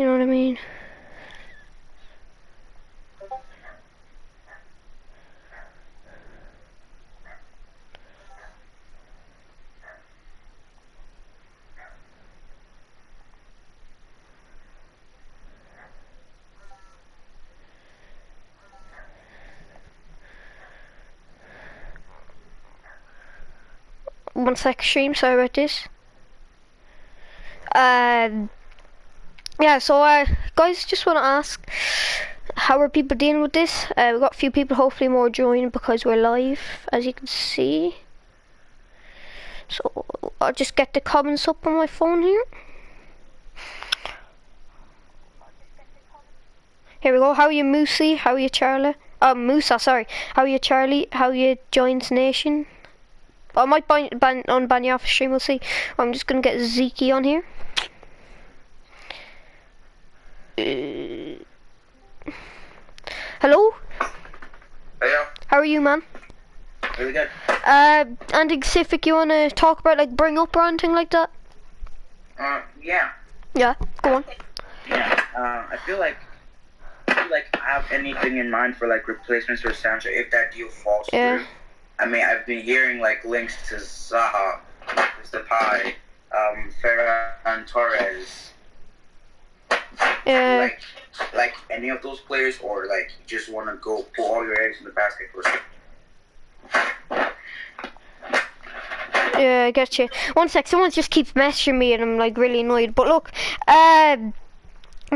You know what I mean? One sec, stream, sorry about this. Yeah, so guys, just want to ask, how are people dealing with this? We've got a few people, hopefully more joining because we're live, as you can see. So I'll just get the comments up on my phone here. Here we go. How are you, Moosey? How are you, Charlie? Musa, sorry. How are you, Charlie? How are you, Joins Nation? I might unban you off the stream, we'll see. I'm just gonna get Zeke on here. Hello? Hey, how are you, man? Really good. Anything specific you wanna talk about, like bring up or anything like that? Yeah. Yeah, go on. Yeah, I feel like I have anything in mind for like replacements for Sancho if that deal falls through. I mean, I've been hearing like links to Zaha, Mr. Pai, Ferran Torres. Yeah. Like any of those players, or like you just want to go put all your eggs in the basket for some. Yeah, I get you. One sec, someone just keeps messaging me and I'm like really annoyed. But look, the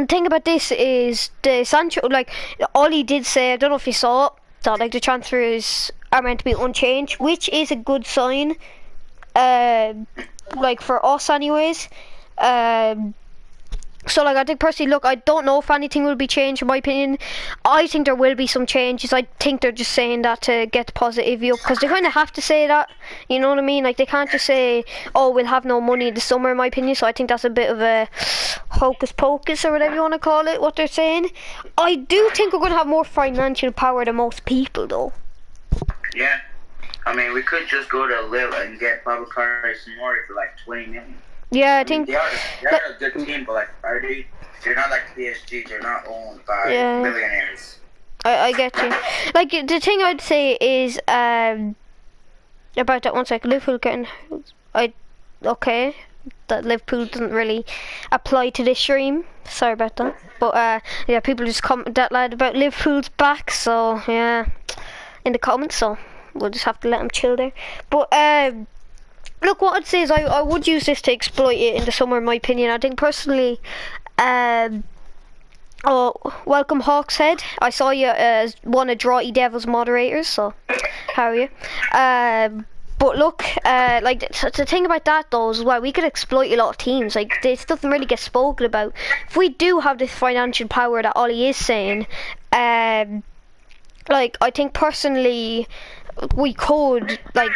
thing about this is the Sancho, like Ollie did say, I don't know if you saw it, that like the transfers are meant to be unchanged, which is a good sign. Like for us anyways. So like I think personally, look, I don't know if anything will be changed in my opinion. I think there will be some changes. I think they're just saying that to get the positivity up, because they kind of have to say that, you know what I mean? Like they can't just say, oh, we'll have no money in the summer, in my opinion. So I think that's a bit of a hocus pocus or whatever you want to call it, what they're saying. I do think we're going to have more financial power than most people though. Yeah, I mean we could just go to Lille and get Babacar Samori for like 20 million. Yeah, I think they're a good team, but like, they're not like PSG. They're not owned by millionaires. I get you. Like the thing I'd say is about that one second. Liverpool getting okay. That Liverpool doesn't really apply to this stream. Sorry about that. But yeah, people just comment that loud about Liverpool's back. So yeah, in the comments. So we'll just have to let them chill there. But look, what I'd say is I would use this to exploit it in the summer, in my opinion. I think personally, oh, welcome Hawkshead. I saw you as one of TFKdevil's moderators, so how are you? But look, like the thing about that though is, well, we could exploit a lot of teams. Like this doesn't really get spoken about. If we do have this financial power that Ollie is saying, like I think personally we could like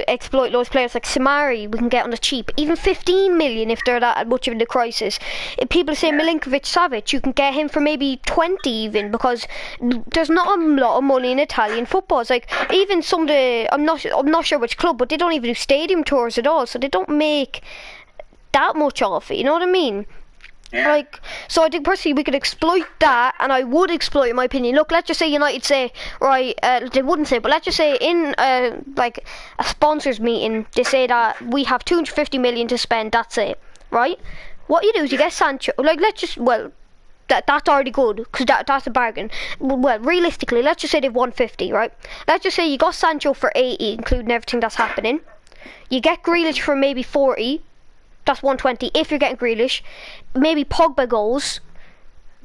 exploit those players like Samari. We can get on the cheap, even 15 million if they're that much of the crisis. If people say Milinkovic Savic, you can get him for maybe 20 even, because there's not a lot of money in Italian football. It's like even some of the, I'm not sure which club, but they don't even do stadium tours at all, so they don't make that much off it, you know what I mean? Yeah. Like, so I think personally we could exploit that, and I would exploit it in my opinion. Look, let's just say United say, right, they wouldn't say, but let's just say in like a sponsors meeting, they say that we have 250 million to spend, that's it, right? What you do is you get Sancho, like let's just, well, that's already good, because that's a bargain. Well, realistically, let's just say they've 150, right? Let's just say you got Sancho for 80, including everything that's happening. You get Grealish for maybe 40. That's 120 if you're getting Grealish. Maybe Pogba goes.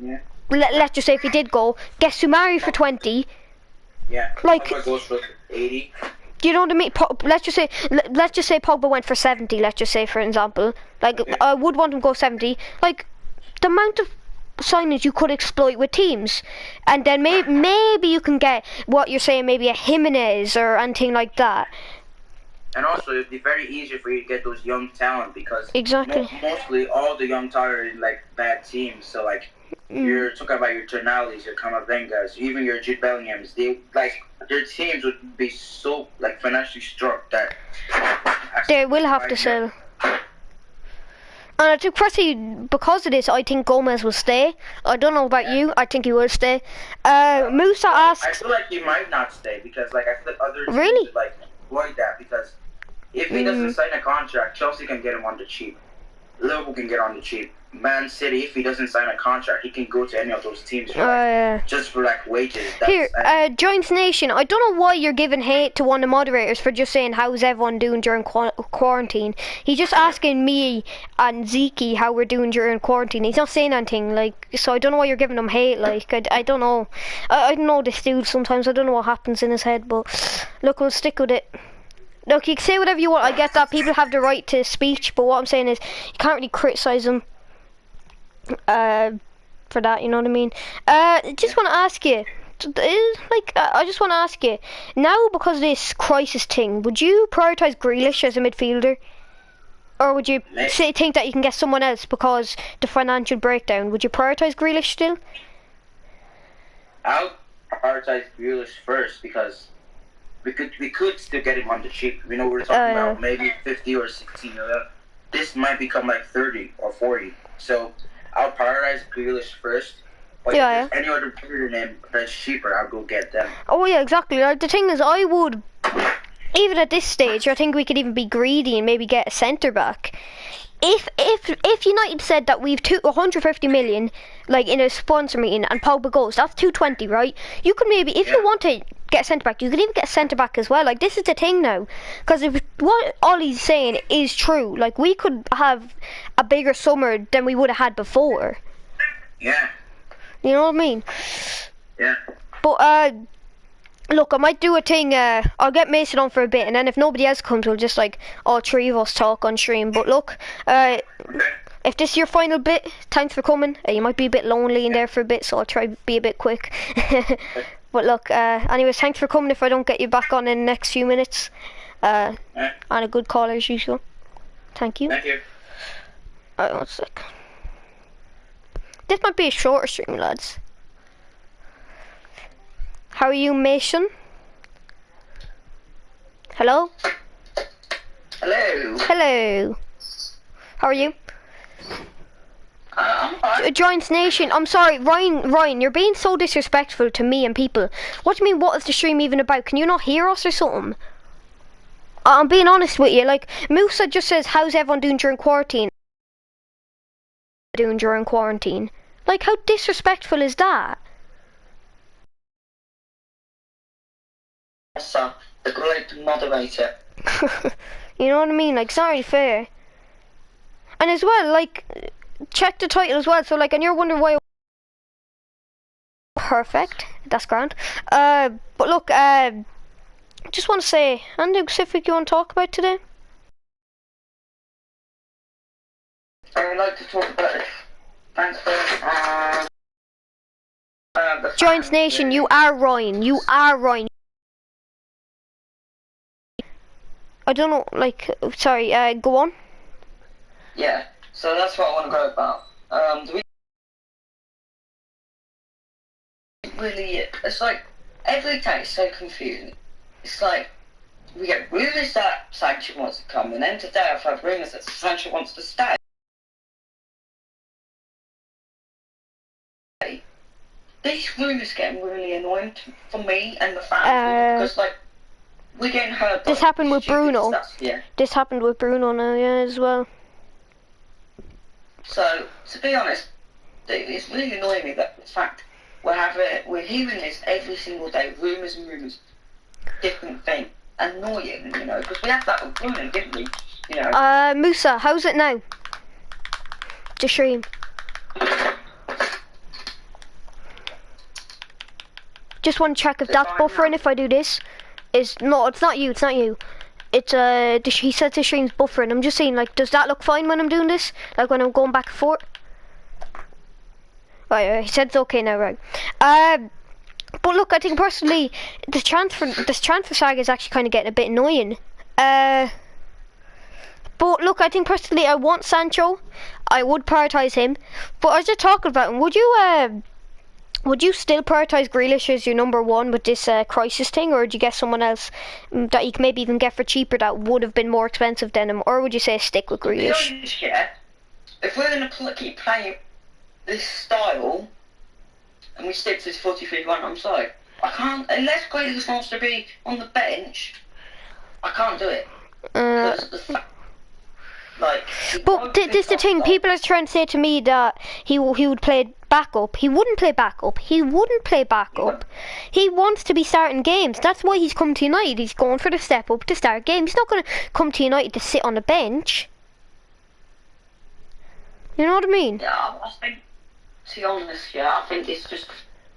Yeah. Let's just say if he did go, get Sumari for 20. Yeah. Like Pogba goes for 80. Do you know what I mean? Let's just say Pogba went for 70. Let's just say, for example, like I would want him to go 70. Like the amount of signings you could exploit with teams, and then maybe you can get what you're saying, maybe a Jimenez or anything like that. And also, it'd be very easy for you to get those young talent, because mostly all the young talent are in like bad teams. So like you're talking about your Tonali's, your Camavingas, even your Jude Bellinghams. They like their teams would be so like financially struck that they will have to sell. And I think personally, because of this, I think Gomez will stay. I don't know about you. I think he will stay. Musa asks. I feel like he might not stay because, like, I feel like other teams Really? would, like, avoid that because if he doesn't sign a contract, Chelsea can get him on the cheap. Liverpool can get on the cheap. Man City, if he doesn't sign a contract, he can go to any of those teams for, like, just for, like, wages. Here, Giants Nation, I don't know why you're giving hate to one of the moderators for just saying how's everyone doing during quarantine. He's just asking me and Zeke how we're doing during quarantine. He's not saying anything, like, so I don't know why you're giving him hate. Like, I don't know. I don't know this dude sometimes. I don't know what happens in his head, but look, we'll stick with it. Look, you can say whatever you want. I get that people have the right to speech, but what I'm saying is you can't really criticize them for that, you know what I mean? Just want to ask you, I just want to ask you, now because of this crisis thing, would you prioritise Grealish as a midfielder? Or would you think that you can get someone else because the financial breakdown? Would you prioritise Grealish still? I'll prioritise Grealish first because we could still get him on the cheap. We know we're talking about maybe 50 or 60 million. This might become like 30 or 40. So I'll prioritize Grealish first. But if there's any other player than him that's cheaper, I'll go get them. Oh yeah, exactly. Like, the thing is, I would, even at this stage, I think we could even be greedy and maybe get a centre back. If United said that we've 150 million, like in a sponsor meeting, and Pogba goes, that's 220, right? You could maybe, if you want to get a centre back, you could even get a centre back as well. Like, this is the thing now, because if what Ollie's saying is true, like, we could have a bigger summer than we would have had before. Yeah. You know what I mean? Yeah. But look, I might do a thing. I'll get Mason on for a bit, and then if nobody else comes, we'll just like all three of us talk on stream. But look, if this is your final bit, thanks for coming. You might be a bit lonely in there for a bit, so I'll try to be a bit quick. But look, anyways, thanks for coming. If I don't get you back on in the next few minutes, and a good caller as usual. Thank you. Thank you. Alright, 1 sec. This might be a shorter stream, lads. How are you, Mason? Hello? Hello. Hello. How are you? I'm fine. Giants Nation, I'm sorry, Ryan, you're being so disrespectful to me and people. What do you mean, what is the stream even about? Can you not hear us or something? I'm being honest with you, like, Musa just says, how's everyone doing during quarantine? Like, how disrespectful is that? Sir, the great moderator. You know what I mean? Like, it's not really fair. And as well, like, check the title as well. So, like, and you're wondering why. Perfect. That's grand. But look, just want to say, anything specific you want to talk about today? I would like to talk about it. Thanks for Giants Nation, you are Ryan. You are Ryan. I don't know, like, sorry, go on. Yeah, so that's what I want to go about. It's like, every time it's so confusing. It's like, we get rumours that Sancho wants to come, and then today I've had rumours that Sancho wants to stay. These rumours getting really annoying for me and the fans, because, like, we're getting heard. This happened with Bruno. Stuff, yeah. This happened with Bruno now, yeah, as well. So, to be honest, it's really annoying me that the fact we're hearing this every single day, rumours and rumours, different thing, annoying, you know, because we had that with Bruno, didn't we? You know. Musa, how's it now? The stream. Just want to check if that's buffering if I do this. No, it's not you, It's, he said the stream's buffering. I'm just saying, like, does that look fine when I'm doing this? Like, when I'm going back and forth? Right, he said it's okay now, right. But look, I think personally, this transfer saga is actually kind of getting a bit annoying. But look, I think personally, I want Sancho. I would prioritise him. But I was just talking about him. Would you still prioritise Grealish as your number one with this crisis thing, or would you get someone else that you can maybe even get for cheaper that would have been more expensive than him, or would you say stick with Grealish? Yeah. if we're going to keep playing this style and we stick to this 43-1, I'm sorry. I can't, unless Grealish wants to be on the bench, I can't do it. Because the fact, like, but this is the thing, people are trying to say to me that he would play backup. He wouldn't play backup. He wouldn't play backup. He wants to be starting games. That's why he's come to United. He's going for the step up to start games. He's not going to come to United to sit on the bench. You know what I mean? Yeah, I think, to be honest, I think it's just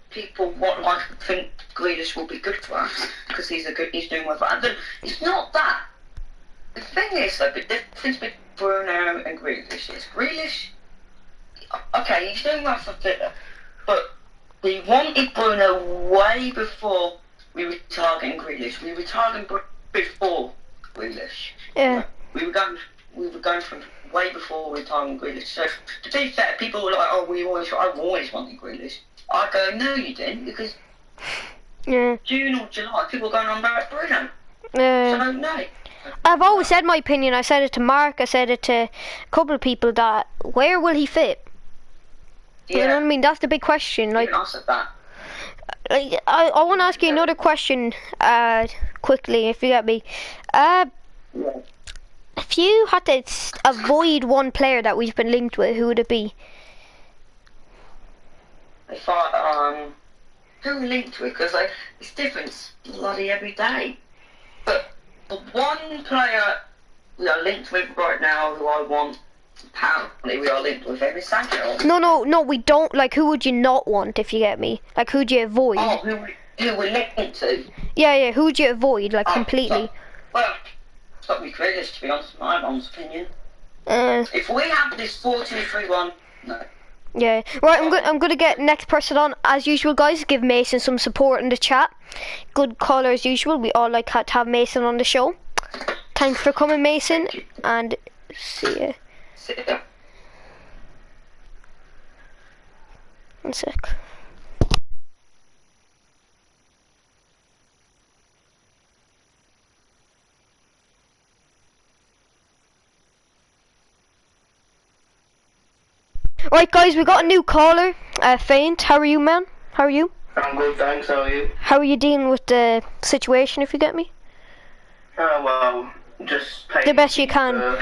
people think Grealish will be good for us because he's doing well for us. It's not that. The thing is, though, the difference between Bruno and Grealish is Grealish. Okay, he's doing well for Villa, but we wanted Bruno way before we were targeting Grealish. We were targeting before Grealish. Yeah. We were going from way before we were targeting Grealish. So to be fair, people were like, "Oh, I've always wanted Grealish." I go, "No, you didn't," because June or July, people were going on about Bruno. So no. I've always said my opinion. I said it to Mark. I said it to a couple of people that where will he fit? Yeah. You know what I mean? That's the big question. Like, I said that. I want to ask you another question quickly, if you get me. If you had to avoid one player that we've been linked with, who would it be? If I who we linked with? Because it's different bloody every day. But the one player we are linked with right now, who I want. Apparently we are linked with him is Sancho. No, we don't. Like, who would you not want, if you get me? Like, who'd you avoid? Oh, who we're linked to? Yeah, who'd you avoid, like, completely? It's got to be Grealish, to be honest, in my mom's opinion. If we have this 4-2-3-1, no. Yeah, right, I'm gonna get next person on. As usual, guys, give Mason some support in the chat. Good caller as usual. We all like to have Mason on the show. Thanks for coming, Mason, and see ya. One sec. Right, guys, we got a new caller. Faint, how are you, man? How are you? I'm good, thanks. How are you? How are you dealing with the situation, if you get me? Oh, well, just playing the best you can.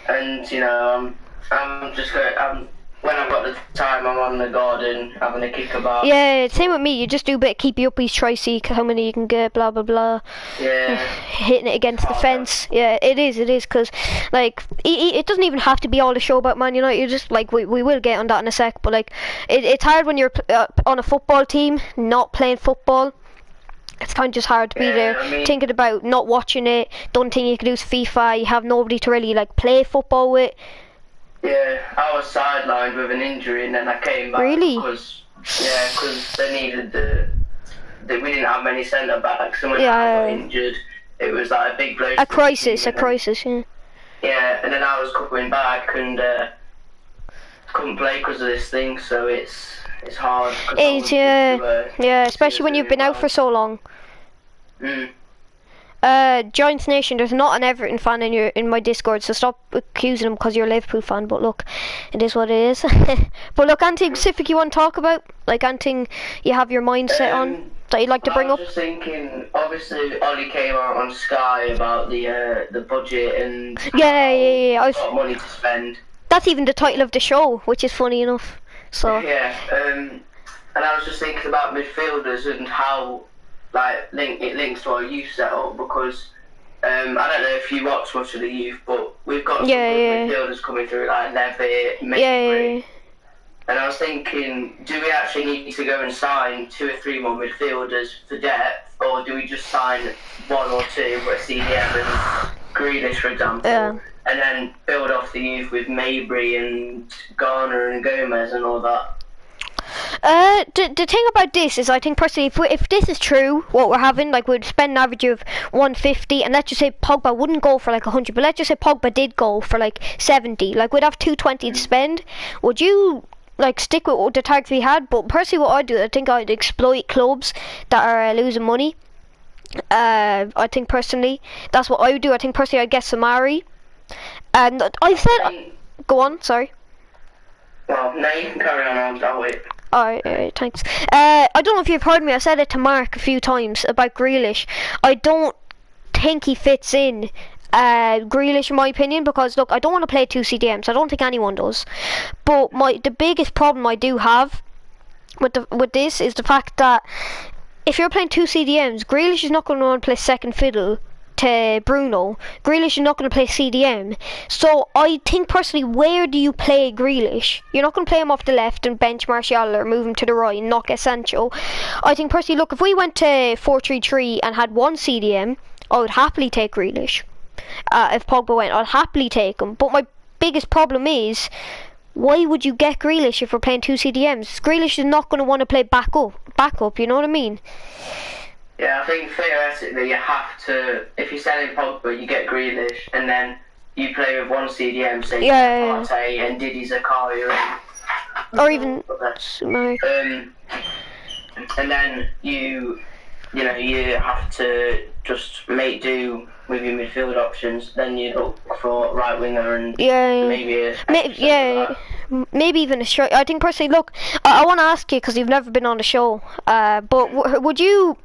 And you know, I'm just going. When I've got the time, I'm on the garden having a kick about. Yeah, same with me. You just do a bit of keepy uppies, try see how many you can get, blah blah blah. Yeah. Hitting it against the fence. Yeah, it is, because like it doesn't even have to be all the show about Man United. You just like we will get on that in a sec, but like it's hard when you're on a football team, not playing football. It's kind of just hard to be there, thinking about not watching it. Don't think you can use FIFA. You have nobody to really like play football with. Yeah, I was sidelined with an injury, and then I came back. Really? Because they needed we didn't have many centre backs, and when I got injured, it was like a big blow. A crisis, yeah. Yeah, and then I was coming back and couldn't play because of this thing, so it's hard. Yeah, especially when you've been out for so long. Giants Nation, there's not an Everton fan in my Discord, so stop accusing them because you're a Liverpool fan. But look, it is what it is. But look, anything specific you want to talk about? Like anything you have your mindset on that you'd like to bring up? I was just thinking, obviously Ollie came out on Sky about the budget and yeah. I've got money to spend. That's even the title of the show, which is funny enough. So yeah, and I was just thinking about midfielders and how it links to our youth setup, because I don't know if you watch much of the youth, but we've got some good midfielders coming through, like Levitt, Mabry. And I was thinking, do we actually need to go and sign 2 or 3 more midfielders for depth, or do we just sign 1 or 2, with CDM and Grealish, for example, and then build off the youth with Mabry and Garner and Gomez and all that? The thing about this is, I think personally, if this is true, what we're having, like we'd spend an average of 150, and let's just say Pogba wouldn't go for like 100, but let's just say Pogba did go for like 70, like we'd have 220 to spend. Would you like stick with the targets we had? But personally, what I'd do, I think I'd exploit clubs that are losing money. I think personally, that's what I would do. I think personally, I'd get Samari, and I've said. Go on, sorry. Well, no, you can carry on, I'll wait. Alright, thanks. I don't know if you've heard me, I said it to Mark a few times about Grealish. I don't think he fits in Grealish in my opinion, because look, I don't want to play 2 CDMs. I don't think anyone does. But the biggest problem I do have with this is the fact that if you're playing 2 CDMs, Grealish is not going to want to play second fiddle to Bruno. Grealish is not going to play CDM. So I think personally, where do you play Grealish? You're not going to play him off the left and bench Martial or move him to the right and not get Sancho. I think personally, look, if we went to 4-3-3 and had 1 CDM, I would happily take Grealish. If Pogba went, I'd happily take him. But my biggest problem is, why would you get Grealish if we're playing 2 CDMs? Grealish is not going to want to play back up, you know what I mean? Yeah, I think theoretically you have to, if you're selling Pogba, you get Grealish, and then you play with 1 CDM, say Partey and Didi Zakaria. Or even... and then you have to just make do with your midfield options. Then you look for right winger and maybe even a striker. I think personally, look, I want to ask you because you've never been on the show. But would you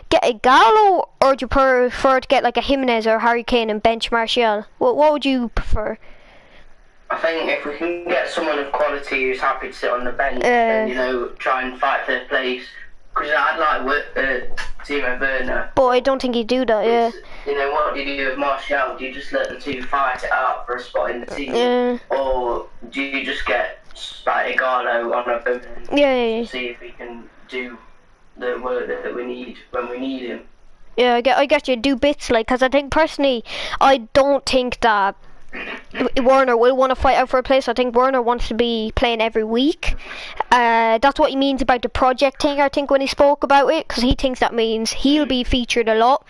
get a Gallo, or do you prefer to get like a Jimenez or Harry Kane and bench Martial? What would you prefer? I think if we can get someone of quality who's happy to sit on the bench, and try and fight for their place. Because I'd like Timo Werner. But I don't think he'd do that, yeah. What do you do with Martial? Do you just let the two fight it out for a spot in the team? Yeah. Or do you just get like Igalo on a boom and see if he can do the work that we need when we need him? Yeah, I get you. Do bits, like, because I think personally, I don't think that Werner will want to fight out for a place. I think Werner wants to be playing every week. That's what he means about the project thing, I think, when he spoke about it, because he thinks that means he'll be featured a lot.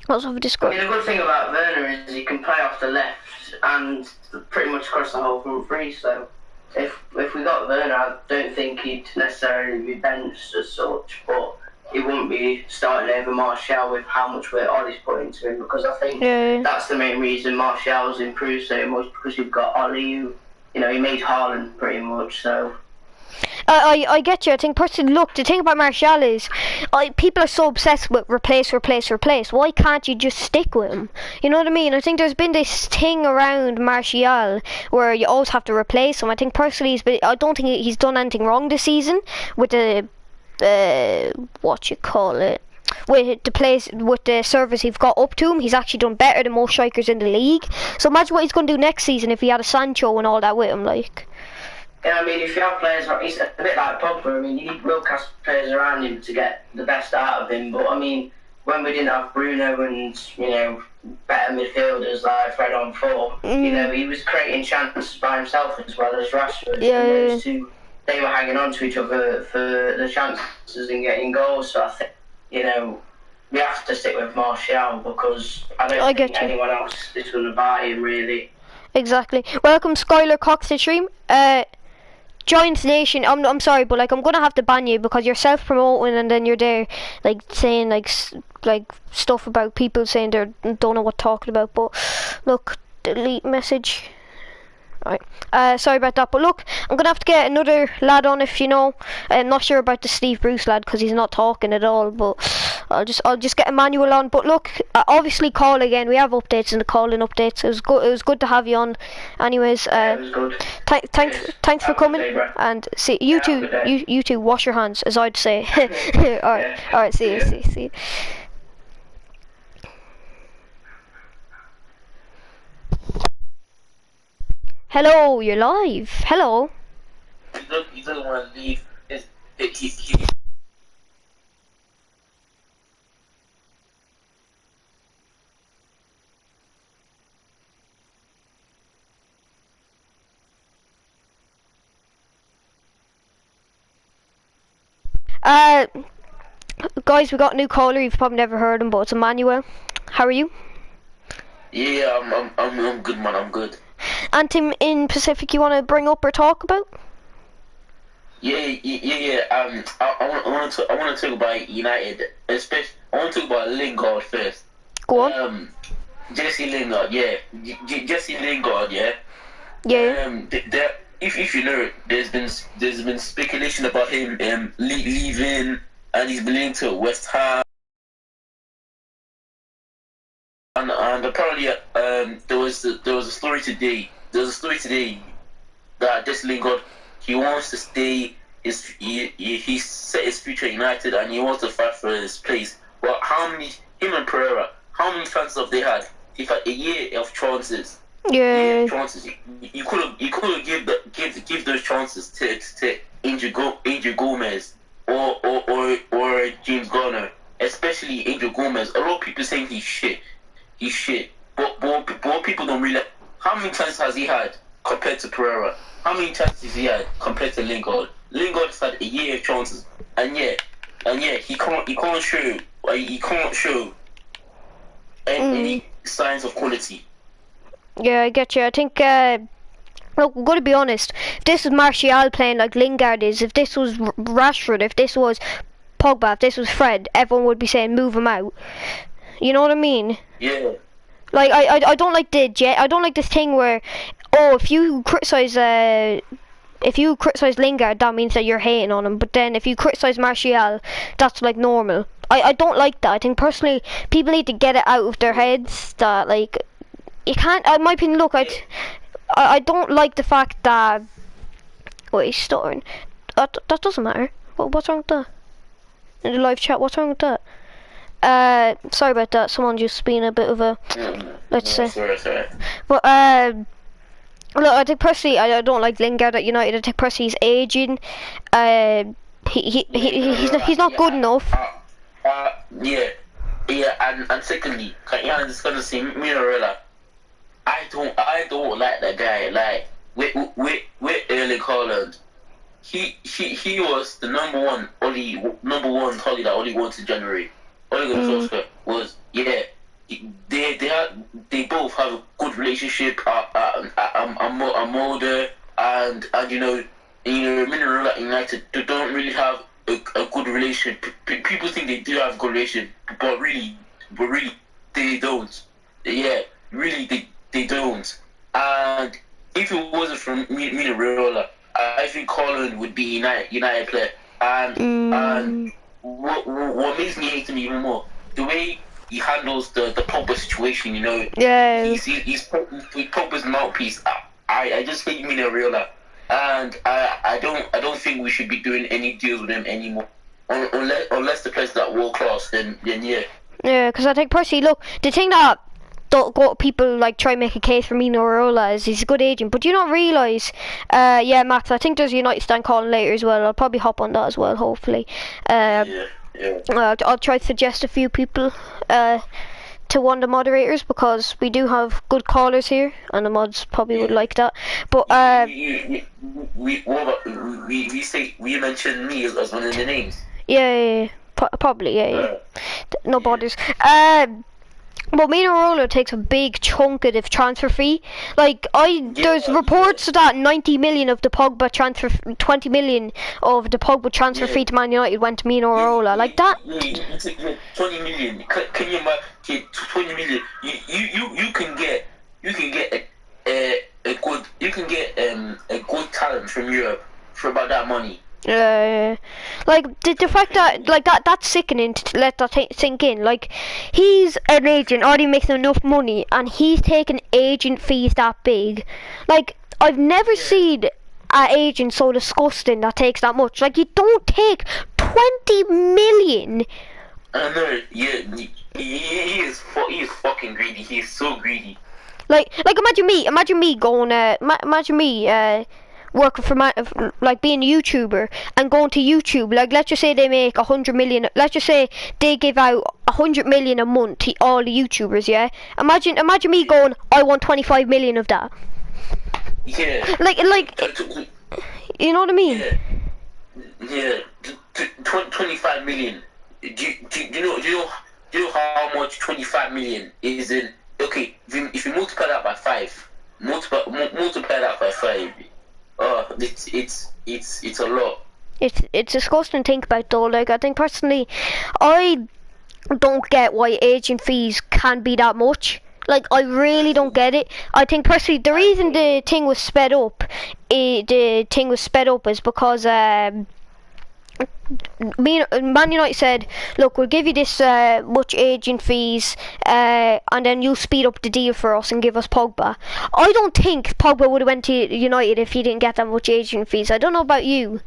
Also, the good thing about Werner is he can play off the left and pretty much across the whole front three, so if we got Werner, I don't think he'd necessarily be benched as such, but he wouldn't be starting over Martial with how much weight Ollie's put into him, because I think that's the main reason Martial's improved so much, because you've got Ollie who, he made Haaland pretty much, so... I get you. I think personally, look, the thing about Martial is, people are so obsessed with replace. Why can't you just stick with him? You know what I mean? I think there's been this thing around Martial where you always have to replace him. I think personally, I don't think he's done anything wrong this season with the with the service he's got up to him. He's actually done better than most strikers in the league. So imagine what he's going to do next season if he had a Sancho and all that with him, like. Yeah, I mean, if you have players, he's a bit like Pogba. I mean, you need world-class players around him to get the best out of him. But I mean, when we didn't have Bruno and better midfielders like Fred on 4, he was creating chances by himself as well as Rashford. Yeah. And those two, they were hanging on to each other for the chances and getting goals. So I think we have to stick with Martial, because I don't think anyone else is going to buy him really. Exactly. Welcome, Skylar Cox to stream. Giants Nation, I'm sorry, but like I'm gonna have to ban you because you're self-promoting and then you're there like saying like stuff about people saying they don't know what talking about. But look, delete message. Alright, sorry about that, but look, I'm gonna have to get another lad on if I'm not sure about the Steve Bruce lad because he's not talking at all, but I'll just get Emmanuel on. But look, obviously call again, we have updates in the calling updates. It was good to have you on anyways. It was good. Thanks for coming, and see you two wash your hands, as I'd say. Alright, see you. Hello, you're live. Hello. He doesn't want to leave. Guys, we got a new caller. You've probably never heard him, but it's Emmanuel. How are you? Yeah, I'm good, man. I'm good. Anything in Pacific you want to bring up or talk about? Yeah. I want to talk about United, especially. I want to talk about Lingard first. Go on. Jesse Lingard, yeah. Jesse Lingard, yeah. Yeah. If you know, there's been speculation about him leaving, and he's been linked to West Ham, and apparently there was a story today. There was a story today that Jesse Lingard, he wants to stay. He set his future at United, and he wants to fight for his place. Well, him and Pereira, how many chances have they had? They've had a year of chances. Yeah. Chances. You could have give those chances to Angel Gomez or James Garner, especially Angel Gomez. A lot of people saying he's shit. But people don't realize how many chances has he had compared to Pereira. How many chances has he had compared to Lingard? Lingard has had a year of chances, and yet he can't show any signs of quality. Yeah, I get you. I think, look, we're going to be honest. If this was Martial playing like Lingard is, if this was Rashford, if this was Pogba, if this was Fred, everyone would be saying move him out. You know what I mean? Yeah. Like, I don't like I don't like this thing where, oh, if you criticize Lingard, that means that you're hating on him. But then if you criticize Martial, that's like normal. I don't like that. I think personally, people need to get it out of their heads that like you can't. In my opinion, look, I don't like the fact that. Wait, he's stuttering. That doesn't matter. What's wrong with that? In the live chat, what's wrong with that? Sorry about that. Someone just being a bit of a, let's say. Sorry. But look, I think personally, I don't like Lingard at United. I think personally he's aging. He's not good enough. Yeah, and secondly, I'm just gonna say, Minarella. I don't like that guy. Like with Erling Haaland, he was the number one target that Oli wanted to generate. Ole Gunnar Solskjaer was they both have a good relationship. I'm older, and Minarella at United, they don't really have a good relationship. People think they do have a good relationship, but really they don't. Yeah, really they don't. And if it wasn't for Minarella, I think Haaland would be United player. And what makes me hate him even more, the way he handles the Pogba situation, Yeah. He's Pogba's mouthpiece. I just hate Minarella, and I don't think we should be doing any deals with him anymore, unless the player's that world class. Then yeah. Yeah, because I think personally, look, the thing that people like try and make a case for Minarella is he's a good agent, but do you not realise? Yeah, Max, I think there's a United stand calling later as well. I'll probably hop on that as well, hopefully. Yeah. I'll try to suggest a few people to one of the moderators, because we do have good callers here, and the mods probably would like that. But we mentioned me as one of the names. Yeah. Probably, yeah. No bothers. But Minarella takes a big chunk of the transfer fee. Like, there's reports that 90 million of the Pogba transfer, 20 million of the Pogba transfer fee to Man United went to Minarella. Like that. 20 million. Can you imagine 20 million? You can get a good talent from Europe for about that money. Like the fact that that's sickening to let that sink in. Like, he's an agent already making enough money, and he's taking agent fees that big. Like, I've never seen an agent so disgusting that takes that much. Like, you don't take 20 million. I know. Yeah, he is fucking greedy. He is so greedy. Like imagine me going. Imagine me working for like being a YouTuber and going to YouTube. Like, let's just say they make 100 million. Let's just say they give out 100 million a month to all the YouTubers. Yeah. Imagine me going, I want 25 million of that. Yeah. Like, you know what I mean? Yeah. 25 million. Do you know how much 25 million is in? Okay, if you multiply that by 5, multiply that by 5. Oh, it's a lot. It's disgusting to think about though. Like, I think personally, I don't get why agent fees can be that much. Like, I really don't get it. I think personally, the reason the thing was sped up, is because Man United said, look, we'll give you this much agent fees, and then you'll speed up the deal for us and give us Pogba. I don't think Pogba would have went to United if he didn't get that much agent fees. I don't know about you,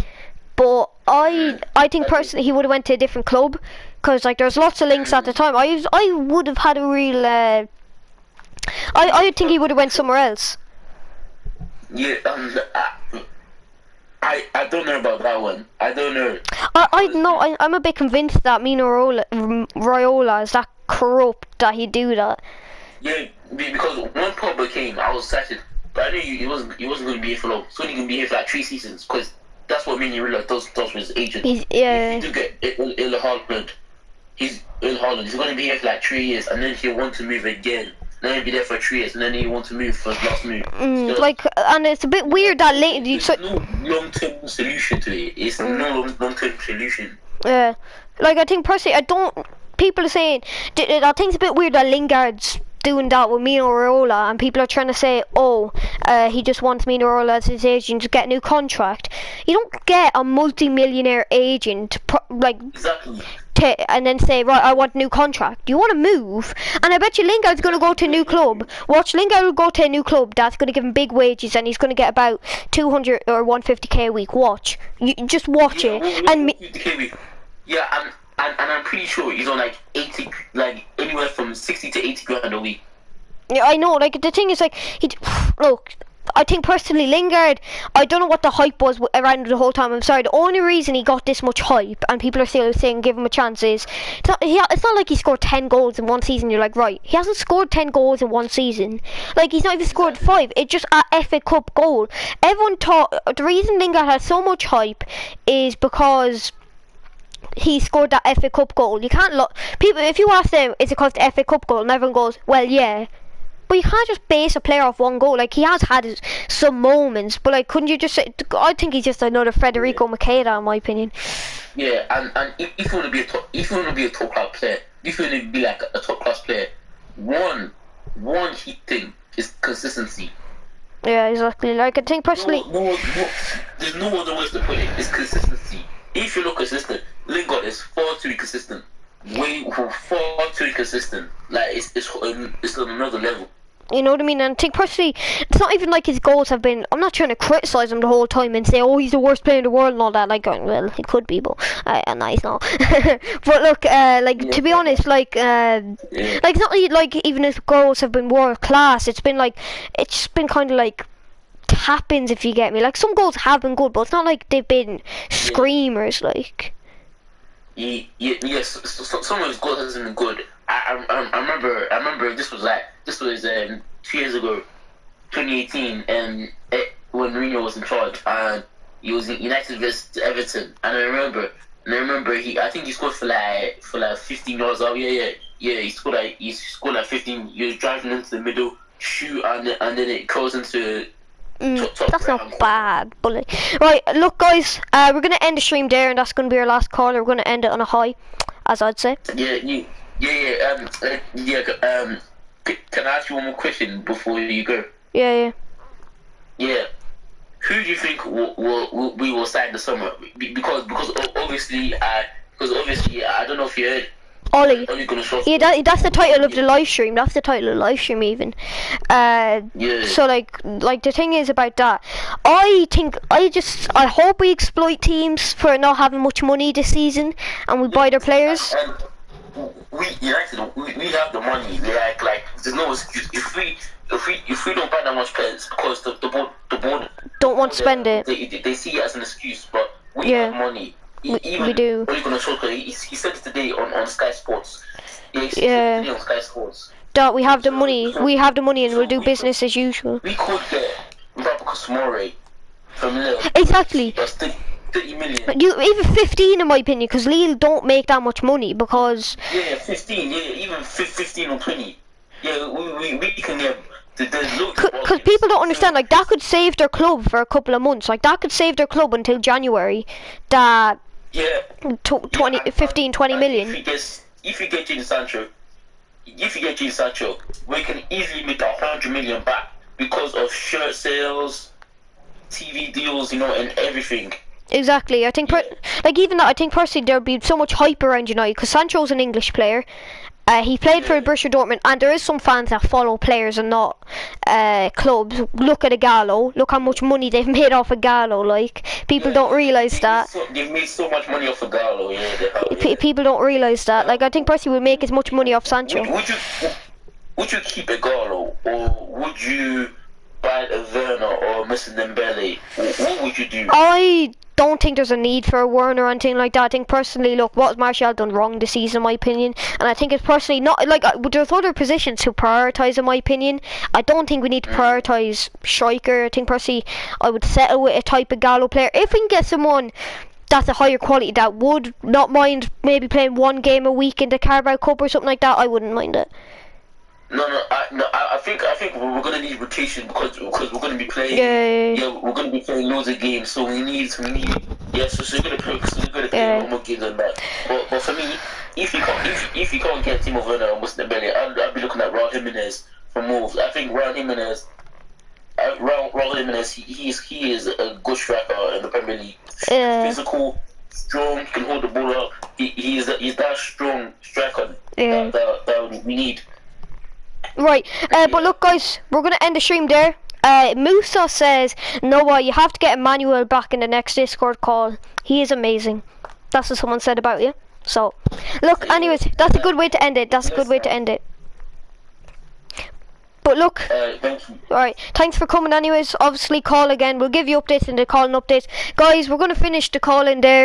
but I think personally he would have went to a different club, because like there's lots of links at the time. I would have had a real I think he would have went somewhere else. Yeah, I don't know about that one. I don't know. I'm a bit convinced that Raiola is that corrupt that he'd do that. Yeah, because when Pogba came, I was excited, but I knew he wasn't going to be here for long. He's only going to be here for like 3 seasons, because that's what made me realize does with his agent. If you do get Erling Haaland, he's going to be here for like 3 years, and then he'll want to move again. Then he'll be there for 3 years, and then he'll want to move for his last move. And it's a bit weird that there's no long-term solution to it. It's no long-term solution. Yeah, like I think personally, people are saying, I think it's a bit weird that Lingard's doing that with Mino Raiola, and people are trying to say, he just wants Mino Raiola as his agent to get a new contract. You don't get a multi-millionaire agent, Exactly. And then say, right, I want a new contract. You want to move, and I bet you Lingard's going to go to a new club. Watch, Lingard will go to a new club that's going to give him big wages, and he's going to get about 200 or 150k a week. Watch, you just watch it. And 150k a week. Yeah, and I'm pretty sure he's on like 80, like anywhere from 60 to 80 grand a week. Yeah, I know. Like the thing is, like look. I think personally Lingard, I don't know what the hype was around the whole time. I'm sorry, the only reason he got this much hype and people are still saying give him a chance is it's not like he scored 10 goals in one season. You're like, right, he hasn't scored 10 goals in one season. Like, he's not even scored 5. It's just a FA Cup goal. Everyone thought the reason Lingard has so much hype is because he scored that FA Cup goal. You can't people, if you ask them, is it because the FA Cup goal, and everyone goes, well, yeah. But you can't just base a player off one goal. Like, he has had some moments, but like, couldn't you just say? I think he's just another Federico Makeda, in my opinion. Yeah, and if you want to be a top class player, if you want to be like a top class player, one key thing is consistency. Yeah, exactly. Like, I think personally, there's no other ways to put it. It's consistency. If you look consistent, Lingard is far too inconsistent. Far too inconsistent. Like, it's on another level. You know what I mean? And I think personally, it's not even like his goals have been. I'm not trying to criticize him the whole time and say, he's the worst player in the world and all that. Like, well, he could be, but no, he's not. But look, to be honest, like it's not like even his goals have been world class. It's been kind of like tap-ins, if you get me. Like, some goals have been good, but it's not like they've been screamers. Like, yes, some of his goals hasn't been good. I remember this was 2 years ago, 2018, and when Mourinho was in charge, and he was in United versus Everton, and I remember I think he scored for like 15 yards out. Yeah, he scored like 15. He was driving into the middle, shoot, and then it goes into top that's not bad, but right, look guys, we're gonna end the stream there, and that's gonna be our last call. We're gonna end it on a high, as I'd say. Can I ask you one more question before you go? Yeah. Who do you think we will sign this summer? Because obviously I don't know if you heard. Ollie that's the title of the live stream. That's the title of the live stream even. So like the thing is about that, I hope we exploit teams for not having much money this season, and we buy their players. We have the money. Like there's no excuse. If we don't buy that much players, because the board don't want to spend it. They see it as an excuse, but we have money. We do. He said it today on Sky Sports. He said it today on Sky Sports. That we have the money. We have the money, and we'll do business as usual. We could get Mbappé from Lille. Exactly. 30 million. Even 15 in my opinion, because Lille don't make that much money, because 15, even 15 or 20. We can get. Because people don't understand, like, that could save their club for a couple of months. Like, that could save their club until January. That 15, 20 million. If you get Jadon Sancho, if you get Jadon Sancho, we can easily make 100 million back because of shirt sales, TV deals, you know, and everything. Exactly. I think, like even that, I think personally there'll be so much hype around United because Sancho's an English player. He played for Borussia Dortmund, and there is some fans that follow players and not clubs. Look at Gallo. Look how much money they've made off of Gallo. Like people don't realise that. They've made so much money off of Gallo. Yeah, they have, yeah. People don't realise that. Like I think personally we'll make as much money off Sancho. Would you keep a Gallo, or would you buy a Werner or Mr. Dembele? What would you do? I don't think there's a need for a Werner or anything like that. I think personally, look, what has Martial done wrong this season, in my opinion, and I think it's personally not like there's other positions to prioritise, in my opinion. I don't think we need to prioritise striker. I think personally, I would settle with a type of Gallo player if we can get someone that's a higher quality that would not mind maybe playing one game a week in the Carabao Cup or something like that. I wouldn't mind it. I think we're gonna need rotation because we're gonna be playing. Yeah, we're gonna be playing loads of games, so we need. So we're gonna play more games than that. But for me, if you can't get Timo Werner or Mr. Dembele, I'll be looking at Raul Jimenez for moves. I think Raul Jimenez, he is a good striker in the Premier League. Physical, strong, can hold the ball up. He's that strong striker that we need. Right, but look guys, we're going to end the stream there. Musa says, Noah, you have to get Emmanuel back in the next Discord call. He is amazing. That's what someone said about you. So, look, anyways, that's a good way to end it. But look, alright, thanks for coming anyways. Obviously, call again. We'll give you updates in the call and updates. Guys, we're going to finish the call in there.